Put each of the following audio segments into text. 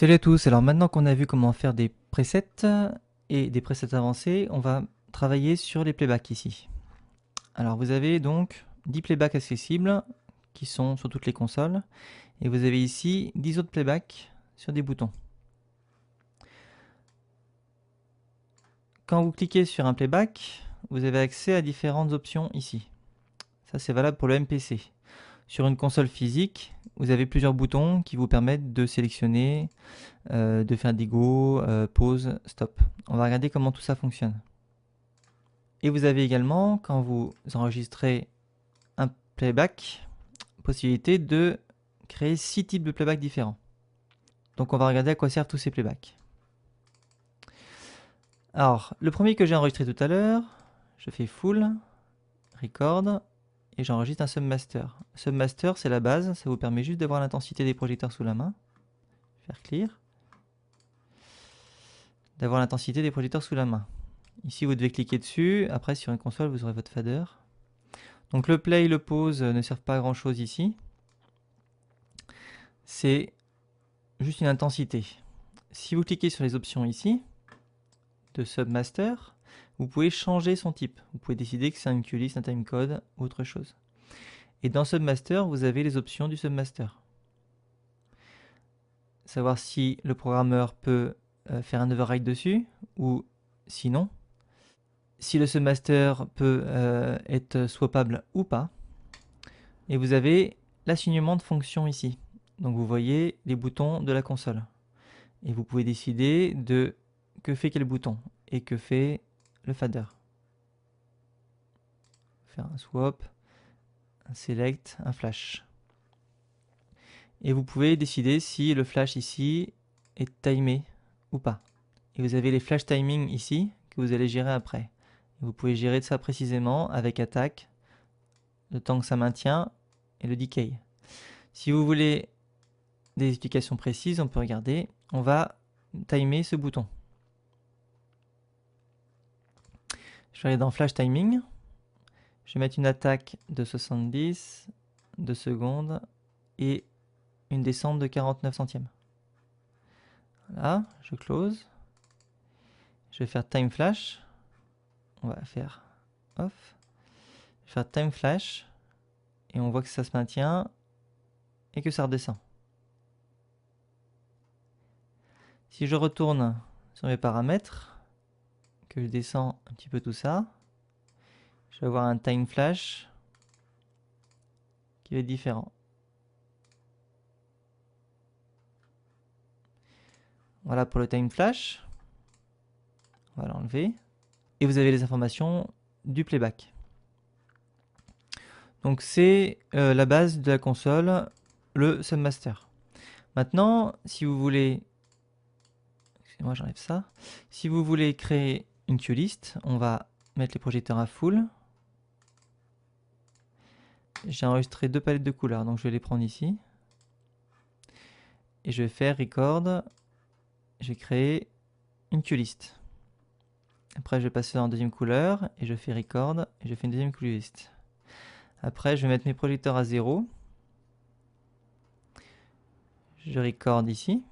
Salut à tous, alors maintenant qu'on a vu comment faire des presets et des presets avancés, on va travailler sur les playbacks ici. Alors vous avez donc 10 playbacks accessibles qui sont sur toutes les consoles et vous avez ici 10 autres playbacks sur des boutons. Quand vous cliquez sur un playback, vous avez accès à différentes options ici. Ça c'est valable pour le MPC. Sur une console physique, vous avez plusieurs boutons qui vous permettent de sélectionner, de faire des go, pause, stop. On va regarder comment tout ça fonctionne. Et vous avez également, quand vous enregistrez un playback, possibilité de créer 6 types de playback différents. Donc on va regarder à quoi servent tous ces playbacks. Alors, le premier que j'ai enregistré tout à l'heure, je fais full, record, et j'enregistre un submaster. Submaster, c'est la base, ça vous permet juste d'avoir l'intensité des projecteurs sous la main. Faire clear. D'avoir l'intensité des projecteurs sous la main. Ici, vous devez cliquer dessus. Après, sur une console, vous aurez votre fader. Donc le play et le pause ne servent pas à grand chose ici. C'est juste une intensité. Si vous cliquez sur les options ici, de Submaster, vous pouvez changer son type. Vous pouvez décider que c'est un QList, un timecode ou autre chose. Et dans Submaster, vous avez les options du Submaster. Savoir si le programmeur peut faire un override dessus ou sinon. Si le Submaster peut être swappable ou pas. Et vous avez l'assignement de fonction ici. Donc vous voyez les boutons de la console. Et vous pouvez décider de que fait quel bouton et que fait le fader. Faire un swap, un select, un flash. Et vous pouvez décider si le flash ici est timé ou pas. Et vous avez les flash timing ici que vous allez gérer après. Vous pouvez gérer ça précisément avec attaque, le temps que ça maintient et le decay. Si vous voulez des explications précises, on peut regarder. On va timer ce bouton. Je vais aller dans Flash Timing. Je vais mettre une attaque de 70, 2 secondes et une descente de 49 centièmes. Voilà, je close. Je vais faire Time Flash. On va faire Off. Je vais faire Time Flash. Et on voit que ça se maintient et que ça redescend. Si je retourne sur mes paramètres, que je descends un petit peu tout ça, je vais avoir un Time Flash qui va être différent. Voilà pour le Time Flash. On va l'enlever. Et vous avez les informations du playback. Donc c'est la base de la console, le Submaster. Maintenant, si vous voulez... Excusez-moi, j'enlève ça. Si vous voulez créer une QList, on va mettre les projecteurs à full. J'ai enregistré 2 palettes de couleurs, donc je vais les prendre ici. Et je vais faire record. Je vais créer une QList. Après, je vais passer en deuxième couleur et je fais record et je fais une deuxième QList. Après, je vais mettre mes projecteurs à 0. Je record ici.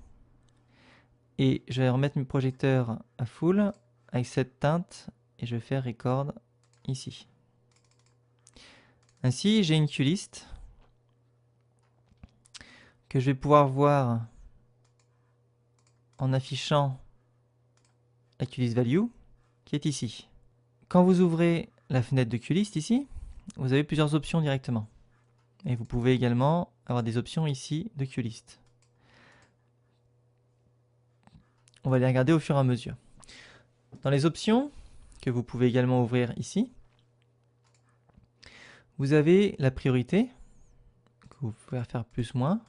Et je vais remettre mes projecteurs à full avec cette teinte et je vais faire record ici. Ainsi, j'ai une QList que je vais pouvoir voir en affichant la QList value qui est ici. Quand vous ouvrez la fenêtre de QList ici, vous avez plusieurs options directement. Et vous pouvez également avoir des options ici de QList. On va les regarder au fur et à mesure. Dans les options que vous pouvez également ouvrir ici, vous avez la priorité que vous pouvez faire plus moins,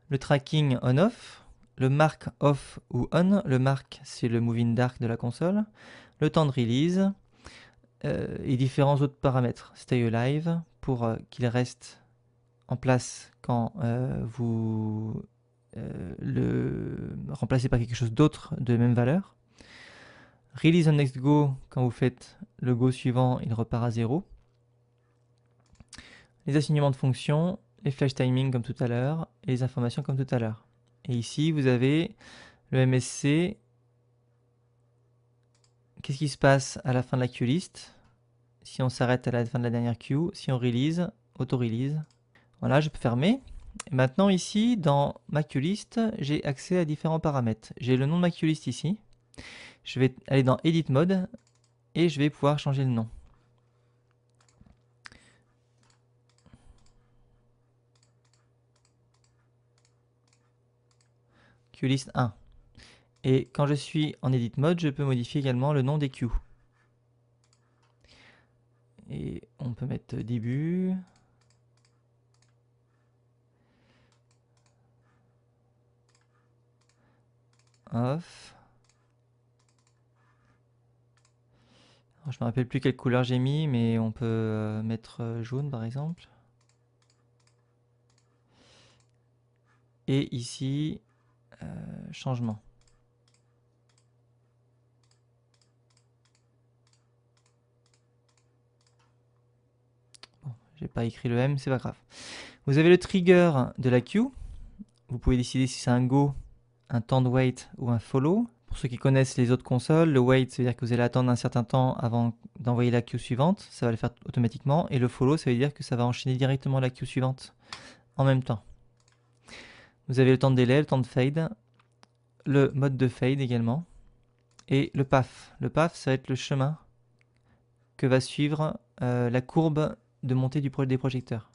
le tracking on-off, le mark off ou on. Le mark, c'est le moving dark de la console, le temps de release et différents autres paramètres. Stay alive pour qu'il reste en place quand vous le remplacez par quelque chose d'autre de même valeur. Release on next go, quand vous faites le go suivant, il repart à 0. Les assignements de fonctions, les flash timing comme tout à l'heure, et les informations comme tout à l'heure. Et ici, vous avez le MSC. Qu'est-ce qui se passe à la fin de la queue list? Si on s'arrête à la fin de la dernière queue, si on release, auto-release. Voilà, je peux fermer. Et maintenant ici, dans ma queue list, j'ai accès à différents paramètres. J'ai le nom de ma queue list ici. Je vais aller dans Edit Mode et je vais pouvoir changer le nom. Queue list 1. Et quand je suis en Edit Mode, je peux modifier également le nom des queues. Et on peut mettre début. Off. Alors, je me rappelle plus quelle couleur j'ai mis, mais on peut mettre jaune par exemple. Et ici, changement. Bon, j'ai pas écrit le M, c'est pas grave. Vous avez le trigger de la queue. Vous pouvez décider si c'est un go, un temps de wait ou un follow. Pour ceux qui connaissent les autres consoles, le wait, ça veut dire que vous allez attendre un certain temps avant d'envoyer la queue suivante. Ça va le faire automatiquement. Et le follow, ça veut dire que ça va enchaîner directement la queue suivante en même temps. Vous avez le temps de délai, le temps de fade, le mode de fade également, et le path. Le path, ça va être le chemin que va suivre la courbe de montée des projecteurs.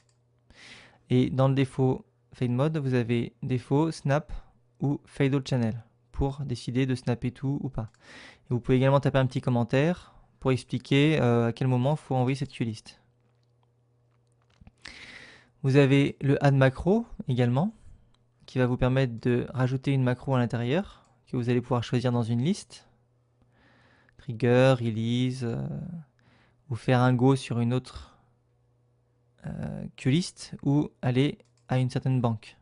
Et dans le défaut fade mode, vous avez défaut, snap ou fade all channel pour décider de snapper tout ou pas. Et vous pouvez également taper un petit commentaire pour expliquer à quel moment il faut envoyer cette queue list. Vous avez le add macro également, qui va vous permettre de rajouter une macro à l'intérieur, que vous allez pouvoir choisir dans une liste. Trigger, release, ou faire un go sur une autre queue list, ou aller à une certaine banque.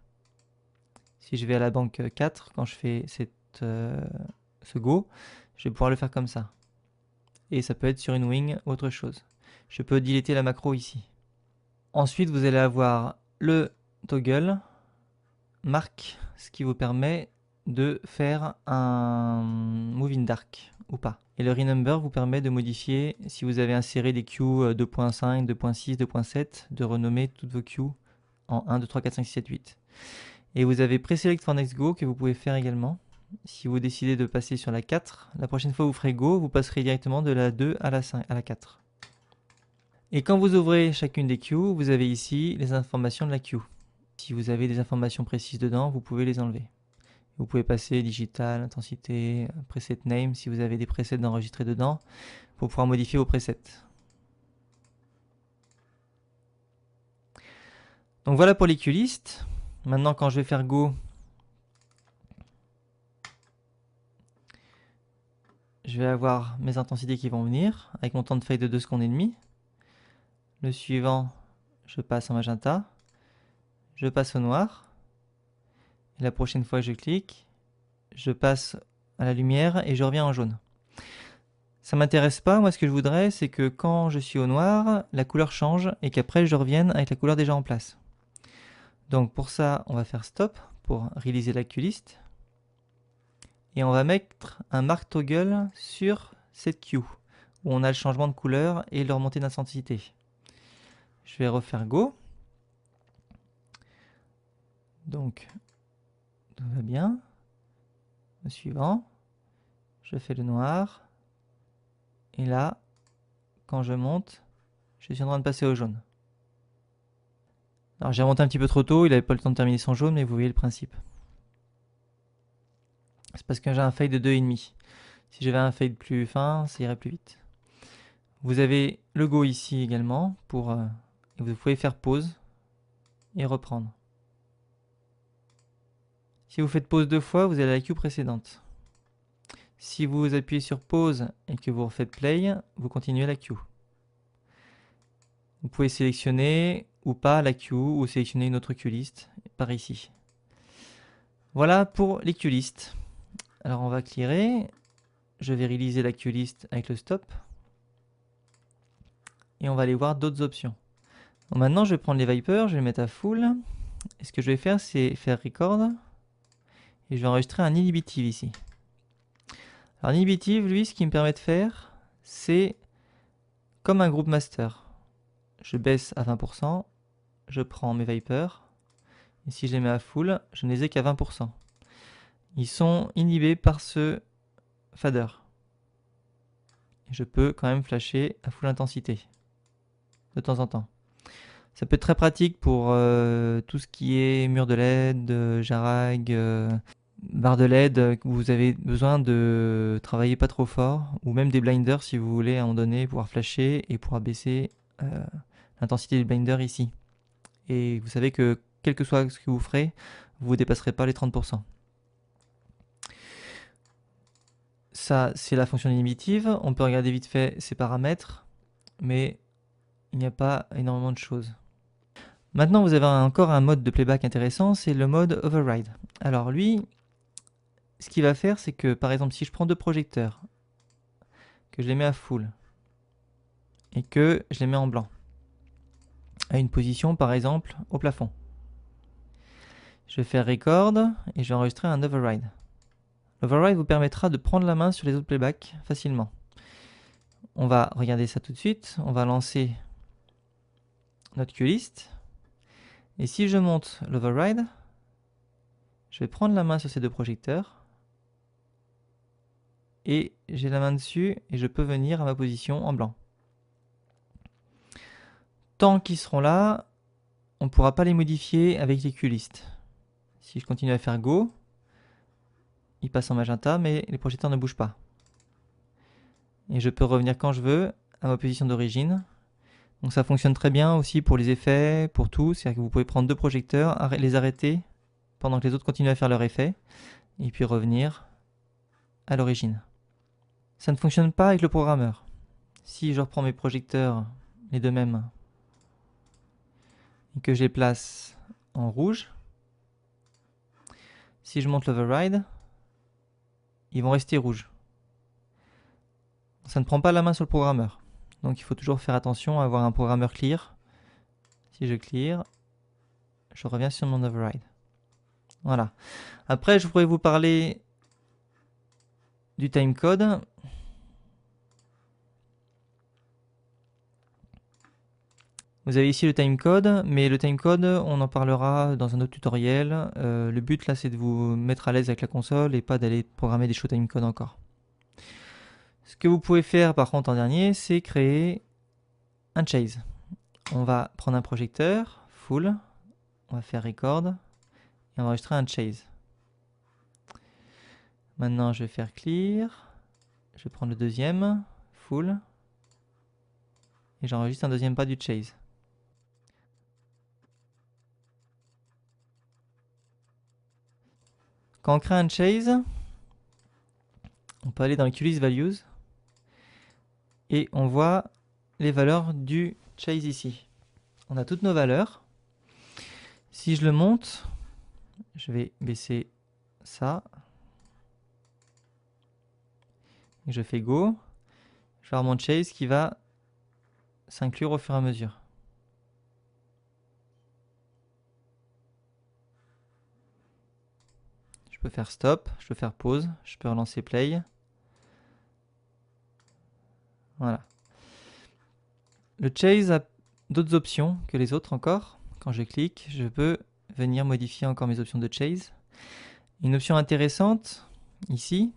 Si je vais à la banque 4, quand je fais ce go, je vais pouvoir le faire comme ça. Et ça peut être sur une wing ou autre chose. Je peux deleter la macro ici. Ensuite, vous allez avoir le toggle marque, ce qui vous permet de faire un move in dark ou pas. Et le renumber vous permet de modifier, si vous avez inséré des queues 2.5, 2.6, 2.7, de renommer toutes vos queues en 1, 2, 3, 4, 5, 6, 7, 8. Et vous avez preselect for next go que vous pouvez faire également. Si vous décidez de passer sur la 4, la prochaine fois où vous ferez go, vous passerez directement de la 2 à la 5, à la 4. Et quand vous ouvrez chacune des queues, vous avez ici les informations de la queue. Si vous avez des informations précises dedans, vous pouvez les enlever. Vous pouvez passer digital, intensité, preset name si vous avez des presets enregistrés dedans pour pouvoir modifier vos presets. Donc voilà pour les queue list. Maintenant quand je vais faire go, je vais avoir mes intensités qui vont venir avec mon temps de fade de 2 secondes et demie. Le suivant, je passe en magenta. Je passe au noir. Et la prochaine fois que je clique, je passe à la lumière et je reviens en jaune. Ça m'intéresse pas, moi ce que je voudrais c'est que quand je suis au noir, la couleur change et qu'après je revienne avec la couleur déjà en place. Donc pour ça, on va faire stop pour réaliser la queue list. Et on va mettre un mark toggle sur cette queue où on a le changement de couleur et le remontée d'intensité. Je vais refaire go. Donc tout va bien. Le suivant, je fais le noir. Et là, quand je monte, je suis en train de passer au jaune. Alors j'ai remonté un petit peu trop tôt, il n'avait pas le temps de terminer son jaune, mais vous voyez le principe. C'est parce que j'ai un fade de 2,5. Si j'avais un fade plus fin, ça irait plus vite. Vous avez le go ici également, et vous pouvez faire pause et reprendre. Si vous faites pause 2 fois, vous allez à la queue précédente. Si vous appuyez sur pause et que vous refaites play, vous continuez la queue. Vous pouvez sélectionner ou pas la queue ou sélectionner une autre queue list par ici. Voilà pour les queue list. Alors on va clearer. Je vais réaliser la queue list avec le stop. Et on va aller voir d'autres options. Bon, maintenant je vais prendre les Vipers, je vais les mettre à full. Et ce que je vais faire, c'est faire record. Et je vais enregistrer un inhibitive ici. Alors l'inhibitive, lui, ce qu'il me permet de faire, c'est comme un groupe master. Je baisse à 20%, je prends mes vipers, et si je les mets à full, je ne les ai qu'à 20%. Ils sont inhibés par ce fader. Et je peux quand même flasher à full intensité, de temps en temps. Ça peut être très pratique pour tout ce qui est mur de LED, jarag, barre de LED, où vous avez besoin de travailler pas trop fort, ou même des blinders si vous voulez à un moment donné pouvoir flasher et pouvoir baisser l'intensité du blinder ici. Et vous savez que quel que soit ce que vous ferez, vous ne dépasserez pas les 30%. Ça, c'est la fonction inhibitive. On peut regarder vite fait ses paramètres, mais il n'y a pas énormément de choses. Maintenant, vous avez encore un mode de playback intéressant, c'est le mode override. Alors lui, ce qu'il va faire, c'est que par exemple, si je prends deux projecteurs, que je les mets à full, et que je les mets en blanc, à une position par exemple au plafond, je vais faire record et je vais enregistrer un override. L'override vous permettra de prendre la main sur les autres playbacks facilement. On va regarder ça tout de suite. On va lancer notre QList. Et si je monte l'override, je vais prendre la main sur ces deux projecteurs. Et j'ai la main dessus et je peux venir à ma position en blanc. Tant qu'ils seront là, on ne pourra pas les modifier avec les QList. Si je continue à faire Go, ils passent en magenta, mais les projecteurs ne bougent pas. Et je peux revenir quand je veux à ma position d'origine. Donc ça fonctionne très bien aussi pour les effets, pour tout. C'est-à-dire que vous pouvez prendre deux projecteurs, les arrêter pendant que les autres continuent à faire leur effet, et puis revenir à l'origine. Ça ne fonctionne pas avec le programmeur. Si je reprends mes projecteurs, les deux mêmes, et que je les place en rouge, si je monte l'override, ils vont rester rouges. Ça ne prend pas la main sur le programmeur. Donc il faut toujours faire attention à avoir un programmeur clear. Si je clear, je reviens sur mon override. Voilà. Après, je pourrais vous parler du timecode. Vous avez ici le timecode, mais le timecode, on en parlera dans un autre tutoriel. Le but là, c'est de vous mettre à l'aise avec la console et pas d'aller programmer des show timecode encore. Ce que vous pouvez faire par contre en dernier, c'est créer un chase. On va prendre un projecteur, full, on va faire record, et on va enregistrer un chase. Maintenant, je vais faire clear, je vais prendre le deuxième, full, et j'enregistre un deuxième pas du chase. Quand on crée un chase, on peut aller dans les QList Values, et on voit les valeurs du chase ici. On a toutes nos valeurs. Si je le monte, je vais baisser ça. Je fais Go. Je vais avoir mon chase qui va s'inclure au fur et à mesure. Je peux faire stop, je peux faire pause, je peux relancer play. Voilà. Le chase a d'autres options que les autres encore. Quand je clique, je peux venir modifier encore mes options de chase. Une option intéressante ici,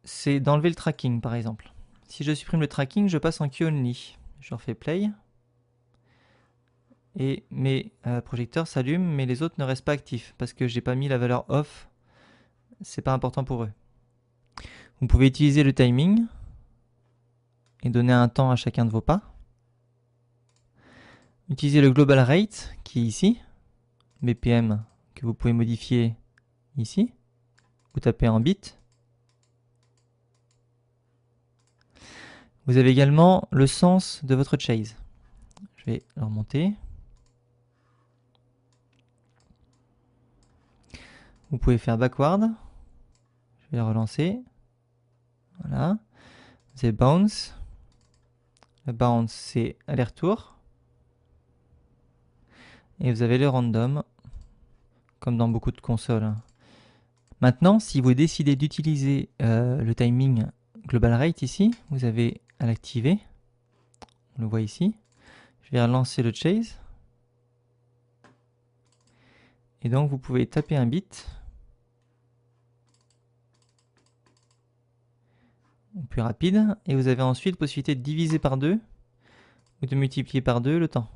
c'est d'enlever le tracking par exemple. Si je supprime le tracking, je passe en queue only. Je refais play. Et mes projecteurs s'allument, mais les autres ne restent pas actifs parce que j'ai pas mis la valeur off. C'est pas important pour eux. Vous pouvez utiliser le timing et donner un temps à chacun de vos pas. Utilisez le global rate qui est ici, BPM, que vous pouvez modifier ici. Vous tapez en bits. Vous avez également le sens de votre chase. Je vais le remonter. Vous pouvez faire backward. Je vais le relancer. Voilà. Vous avez bounce. Le bounce, c'est aller-retour. Et vous avez le random comme dans beaucoup de consoles. Maintenant, si vous décidez d'utiliser le timing global rate ici, vous avez à l'activer. On le voit ici. Je vais relancer le chase. Et donc vous pouvez taper un bit. Plus rapide. Et vous avez ensuite possibilité de diviser par 2 ou de multiplier par 2 le temps.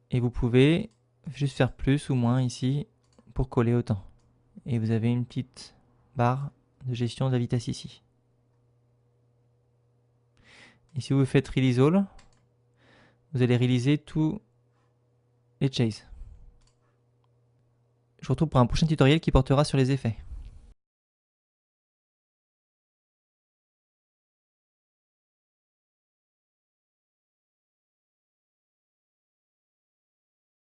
Et vous pouvez juste faire plus ou moins ici pour coller au temps. Et vous avez une petite barre de gestion de la vitesse ici. Et si vous faites release all, vous allez réaliser tous les chases. Je vous retrouve pour un prochain tutoriel qui portera sur les effets.